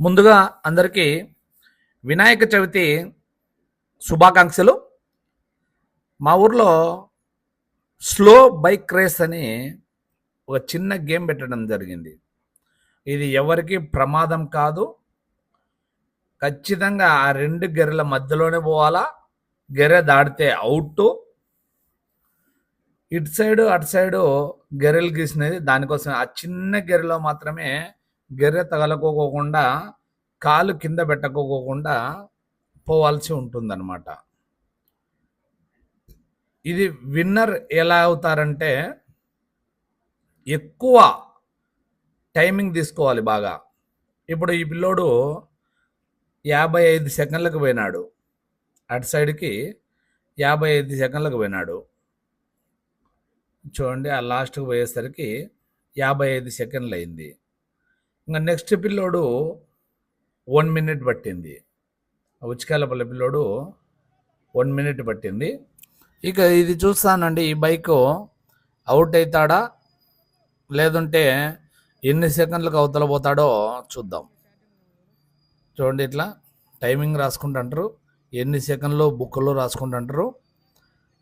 ముందుగా అందరికీ వినాయక చవితి శుభాకాంక్షలు. మా ఊర్లో స్లో బైక్ రేస్ అని ఒక చిన్న గేమ్ పెట్టడం జరిగింది. ఇది ఎవరికి ప్రమాదం కాదు. ఖచ్చితంగా ఆ రెండు గెర్రెల మధ్యలోనే పోవాలా. గెర్రె దాడితే అవుట్. ఇటు సైడు అటు సైడు గెర్రెలు గీసినది. దానికోసం ఆ చిన్న గెర్రెలో మాత్రమే గెర్రె తగలకోకుండా కాలు కింద పెట్టకోకుండా పోవాల్సి ఉంటుందన్నమాట. ఇది విన్నర్ ఎలా అవుతారంటే ఎక్కువ టైమింగ్ తీసుకోవాలి బాగా. ఇప్పుడు ఈ పిల్లోడు 55 సెకండ్లకు పోయినాడు, అటు సైడ్కి 55 సెకండ్లకు పోయినాడు. చూడండి, ఆ లాస్ట్కి పోయేసరికి 55 సెకండ్లు అయింది. ఇంకా నెక్స్ట్ పిల్లోడు 1 మినిట్ పట్టింది. ఉచికాలపల్లి పిల్లోడు 1 మినిట్ పట్టింది. ఇక ఇది చూస్తానండి, ఈ బైక్ అవుట్ అవుతాడా లేదంటే ఎన్ని సెకండ్లకు అవతల పోతాడో చూద్దాం. చూడండి, ఇట్లా టైమింగ్ రాసుకుంటుంటారు, ఎన్ని సెకండ్లు బుక్లో రాసుకుంటుంటారు.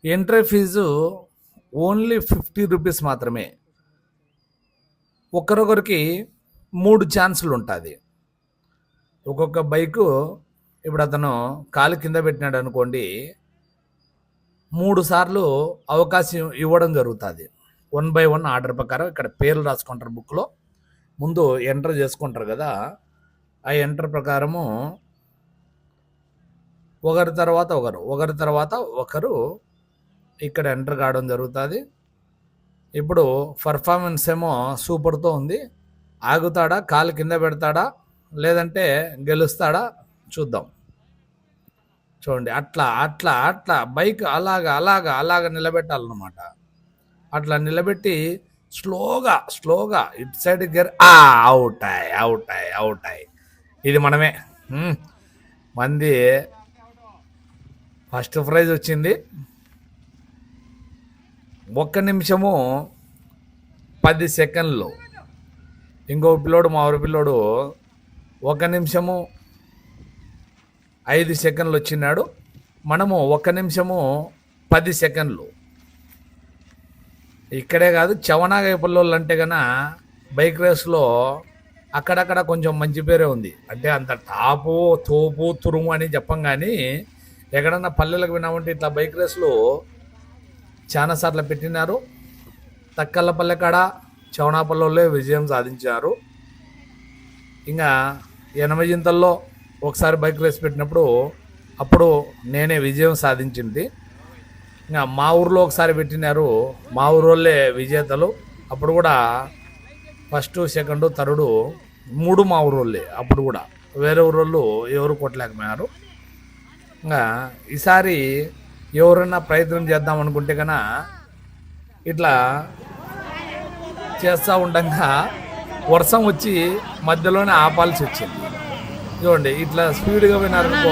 ఎంట్రీ ఫీజు ఓన్లీ 50 రూపీస్ మాత్రమే. ఒకరొకరికి 3 ఛాన్సులు ఉంటుంది. ఒక్కొక్క బైకు ఇప్పుడు అతను కాలు కింద పెట్టినాడు అనుకోండి, 3 సార్లు అవకాశం ఇవ్వడం జరుగుతుంది. 1 by 1 ఆర్డర్ ప్రకారం ఇక్కడ పేర్లు రాసుకుంటారు బుక్లో. ముందు ఎంటర్ చేసుకుంటారు కదా, ఆ ఎంటర్ ప్రకారము ఒకరి తర్వాత ఒకరు ఇక్కడ ఎంటర్ కావడం జరుగుతుంది. ఇప్పుడు పర్ఫార్మెన్స్ ఏమో సూపర్తో ఉంది. ఆగుతాడా, కాలు కింద పెడతాడా, లేదంటే గెలుస్తాడా చూద్దాం. చూడండి, అట్లా అట్లా అట్లా బైక్ అలాగా నిలబెట్టాలన్నమాట. అట్లా నిలబెట్టి స్లోగా ఇటు సైడ్ గేర్ అవుట్. ఇది మనమే. మంది ఫస్ట్ ప్రైజ్ వచ్చింది. 1 నిమిషము 10 సెకండ్లు. ఇంకో పిల్లోడు, మా ఊరి పిల్లోడు 1 నిమిషము 5 సెకండ్లు వచ్చినాడు. మనము 1 నిమిషము 10 సెకండ్లు. ఇక్కడే కాదు, చవనాగయ్య పల్లెళ్ళు అంటే కన్నా బైక్ రేస్లో అక్కడక్కడ కొంచెం మంచి పేరే ఉంది. అంటే అంత టాపు తోపు తురుము అని చెప్పం, కానీ ఎక్కడన్నా పల్లెలకు వినామంటే ఇట్లా బైక్ రేస్లు చాలాసార్లు పెట్టినారు. తక్కళ్ళపల్లె కాడ చవనాపల్లెల్లో విజయం సాధించారు. ఇంకా 80 జింతల్లో ఒకసారి బైక్ రేస్ పెట్టినప్పుడు అప్పుడు నేనే విజయం సాధించింది. ఇంకా మా ఊర్లో ఒకసారి పెట్టినారు, మా ఊరోళ్ళే విజేతలు. అప్పుడు కూడా ఫస్ట్ సెకండ్ థర్డ్ 3 మా ఊరోళ్ళే. అప్పుడు కూడా వేరే ఊరోళ్ళు ఎవరు కొట్టలేకపోయారు. ఇంకా ఈసారి ఎవరైనా ప్రయత్నం చేద్దాం అనుకుంటే కన్నా ఇట్లా చేస్తూ ఉండగా వర్షం వచ్చి మధ్యలోనే ఆపాల్సి వచ్చింది. చూడండి, ఇట్లా స్పీడ్గా పోయినారనుకో,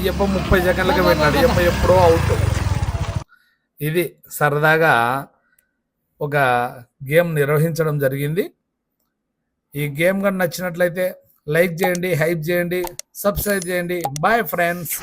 30 సెకండ్లకి పెట్టినాడు, ఎప్పుడో అవుట్. ఇది సరదాగా ఒక గేమ్ నిర్వహించడం జరిగింది. ఈ గేమ్ కానీ నచ్చినట్లయితే లైక్ చేయండి, హైప్ చేయండి, సబ్స్క్రైబ్ చేయండి. Bye friends.